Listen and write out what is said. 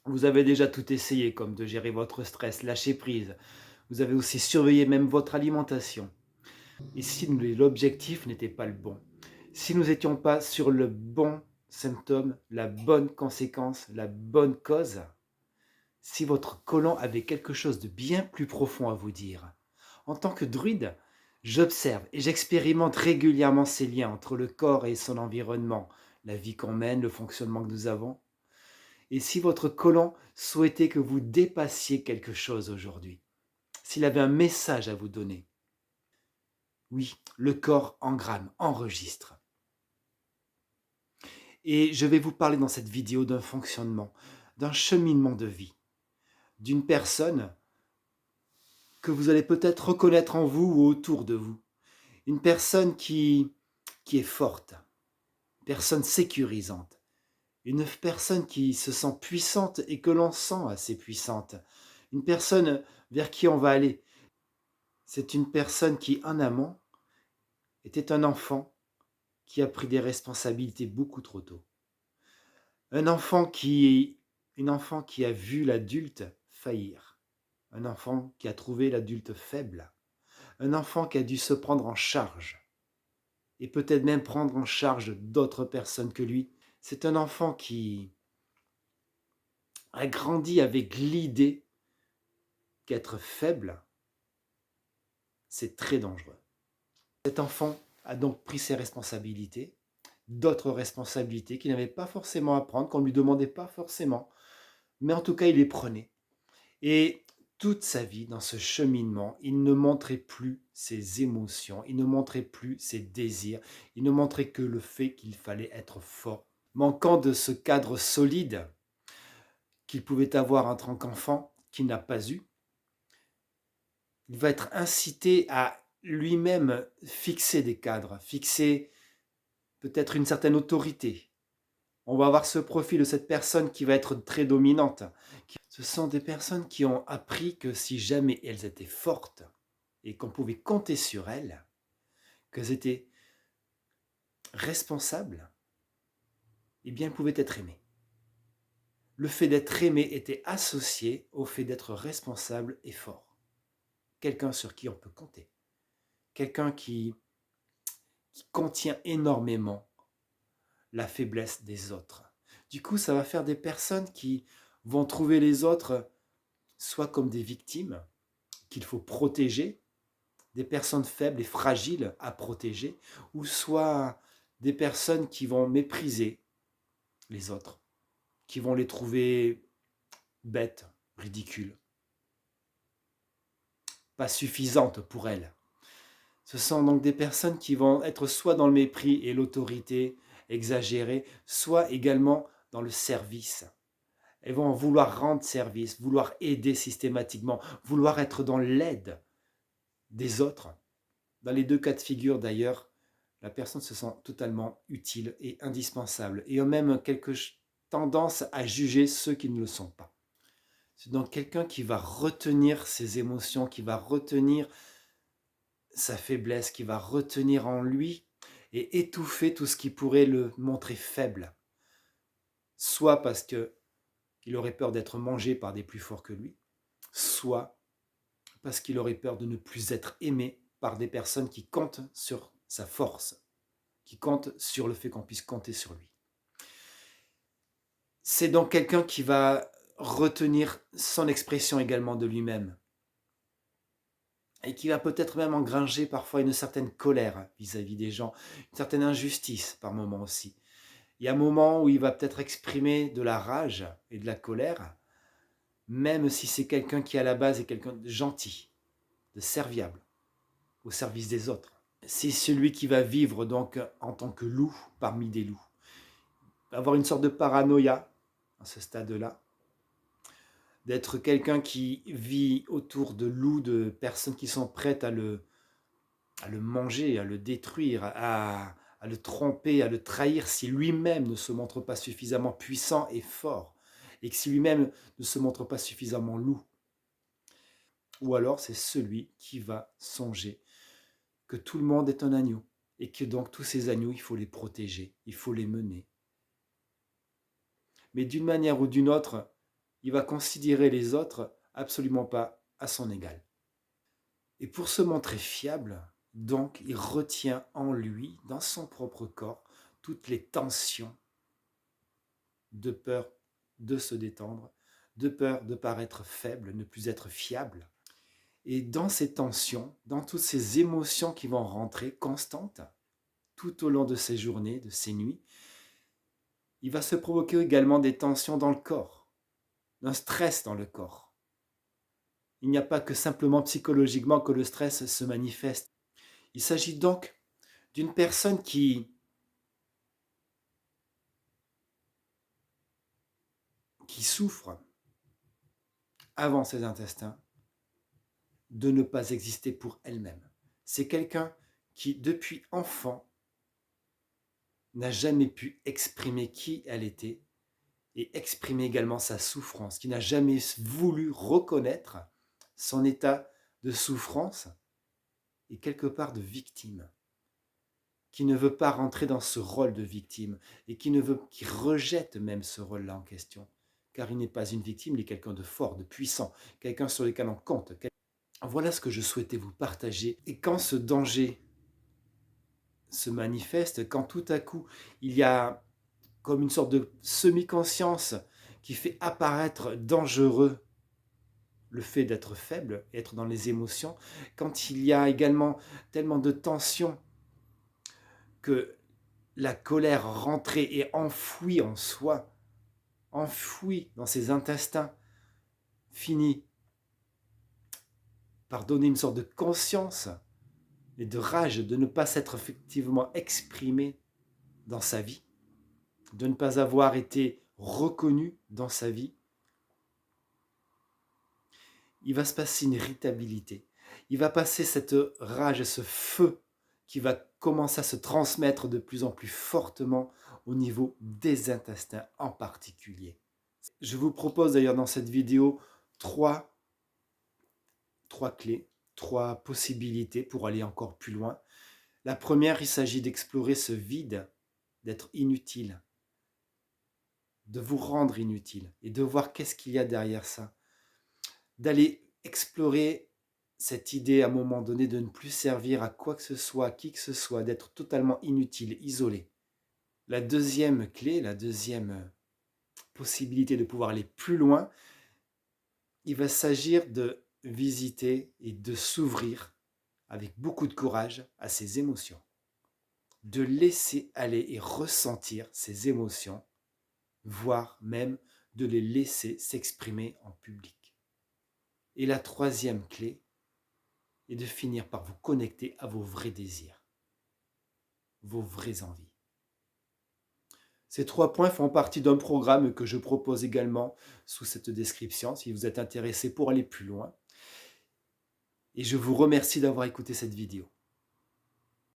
Vous avez déjà tout essayé, comme de gérer votre stress, lâcher prise. Vous avez aussi surveillé même votre alimentation. Et si l'objectif n'était pas le bon, si nous n'étions pas sur le bon symptôme, la bonne conséquence, la bonne cause, si votre colon avait quelque chose de bien plus profond à vous dire. En tant que druide, j'observe et j'expérimente régulièrement ces liens entre le corps et son environnement, la vie qu'on mène, le fonctionnement que nous avons. Et si votre colon souhaitait que vous dépassiez quelque chose aujourd'hui, s'il avait un message à vous donner, oui, le corps engramme, enregistre. Et je vais vous parler dans cette vidéo d'un fonctionnement, d'un cheminement de vie, d'une personne que vous allez peut-être reconnaître en vous ou autour de vous. Une personne qui est forte, une personne sécurisante, une personne qui se sent puissante et que l'on sent assez puissante, une personne vers qui on va aller. C'est une personne qui, en amont, était un enfant qui a pris des responsabilités beaucoup trop tôt. Un enfant qui, une enfant qui a vu l'adulte faillir. Un enfant qui a trouvé l'adulte faible. Un enfant qui a dû se prendre en charge. Et peut-être même prendre en charge d'autres personnes que lui. C'est un enfant qui a grandi avec l'idée qu'être faible, c'est très dangereux. Cet enfant a donc pris ses responsabilités, d'autres responsabilités qu'il n'avait pas forcément à prendre, qu'on ne lui demandait pas forcément, mais en tout cas il les prenait. Et toute sa vie, dans ce cheminement, il ne montrait plus ses émotions, il ne montrait plus ses désirs, il ne montrait que le fait qu'il fallait être fort. Manquant de ce cadre solide qu'il pouvait avoir en tant qu'enfant, qu'il n'a pas eu, il va être incité à lui-même fixer des cadres, fixer peut-être une certaine autorité. On va avoir ce profil de cette personne qui va être très dominante. Ce sont des personnes qui ont appris que si jamais elles étaient fortes et qu'on pouvait compter sur elles, qu'elles étaient responsables, eh bien elles pouvaient être aimées. Le fait d'être aimé était associé au fait d'être responsable et fort. Quelqu'un sur qui on peut compter. Quelqu'un qui contient énormément la faiblesse des autres. Du coup, ça va faire des personnes qui vont trouver les autres soit comme des victimes qu'il faut protéger, des personnes faibles et fragiles à protéger, ou soit des personnes qui vont mépriser les autres, qui vont les trouver bêtes, ridicules, pas suffisantes pour elles. Ce sont donc des personnes qui vont être soit dans le mépris et l'autorité exagérée, soit également dans le service. Elles vont vouloir rendre service, vouloir aider systématiquement, vouloir être dans l'aide des autres. Dans les deux cas de figure d'ailleurs, la personne se sent totalement utile et indispensable et a même quelque tendance à juger ceux qui ne le sont pas. C'est donc quelqu'un qui va retenir ses émotions, qui va retenir sa faiblesse, qui va retenir en lui et étouffer tout ce qui pourrait le montrer faible. Soit parce qu'il aurait peur d'être mangé par des plus forts que lui, soit parce qu'il aurait peur de ne plus être aimé par des personnes qui comptent sur sa force, qui comptent sur le fait qu'on puisse compter sur lui. C'est donc quelqu'un qui va retenir son expression également de lui-même et qui va peut-être même engranger parfois une certaine colère vis-à-vis des gens, une certaine injustice par moments aussi. Il y a un moment où il va peut-être exprimer de la rage et de la colère, même si c'est quelqu'un qui à la base est quelqu'un de gentil, de serviable, au service des autres. C'est celui qui va vivre donc en tant que loup parmi des loups. Avoir une sorte de paranoïa à ce stade-là, d'être quelqu'un qui vit autour de loups, de personnes qui sont prêtes à le manger, à le détruire, à le tromper, à le trahir si lui-même ne se montre pas suffisamment puissant et fort, et que si lui-même ne se montre pas suffisamment loup. Ou alors c'est celui qui va songer que tout le monde est un agneau, et que donc tous ces agneaux, il faut les protéger, il faut les mener. Mais d'une manière ou d'une autre, il va considérer les autres absolument pas à son égal. Et pour se montrer fiable, donc, il retient en lui, dans son propre corps, toutes les tensions de peur de se détendre, de peur de paraître faible, ne plus être fiable. Et dans ces tensions, dans toutes ces émotions qui vont rentrer constantes, tout au long de ces journées, de ces nuits, il va se provoquer également des tensions dans le corps, un stress dans le corps. Il n'y a pas que simplement psychologiquement que le stress se manifeste. Il s'agit donc d'une personne qui souffre avant ses intestins de ne pas exister pour elle-même. C'est quelqu'un qui, depuis enfant, n'a jamais pu exprimer qui elle était et exprimer également sa souffrance, qui n'a jamais voulu reconnaître son état de souffrance et quelque part de victime, qui ne veut pas rentrer dans ce rôle de victime et qui rejette même ce rôle-là en question, car il n'est pas une victime, il est quelqu'un de fort, de puissant, quelqu'un sur lequel on compte. Voilà ce que je souhaitais vous partager. Et quand ce danger se manifeste, quand tout à coup il y a comme une sorte de semi-conscience qui fait apparaître dangereux le fait d'être faible, être dans les émotions, quand il y a également tellement de tensions que la colère rentrée et enfouie en soi, enfouie dans ses intestins, finit par donner une sorte de conscience et de rage de ne pas s'être effectivement exprimé dans sa vie, de ne pas avoir été reconnu dans sa vie, il va se passer une irritabilité. Il va passer cette rage, ce feu qui va commencer à se transmettre de plus en plus fortement au niveau des intestins en particulier. Je vous propose d'ailleurs dans cette vidéo trois clés, trois possibilités pour aller encore plus loin. La première, il s'agit d'explorer ce vide, d'être inutile, de vous rendre inutile et de voir qu'est-ce qu'il y a derrière ça. D'aller explorer cette idée à un moment donné de ne plus servir à quoi que ce soit, à qui que ce soit, d'être totalement inutile, isolé. La deuxième clé, la deuxième possibilité de pouvoir aller plus loin, il va s'agir de visiter et de s'ouvrir avec beaucoup de courage à ses émotions, de laisser aller et ressentir ses émotions, voire même de les laisser s'exprimer en public. Et la troisième clé est de finir par vous connecter à vos vrais désirs, vos vraies envies. Ces 3 points font partie d'un programme que je propose également sous cette description, si vous êtes intéressé pour aller plus loin. Et je vous remercie d'avoir écouté cette vidéo.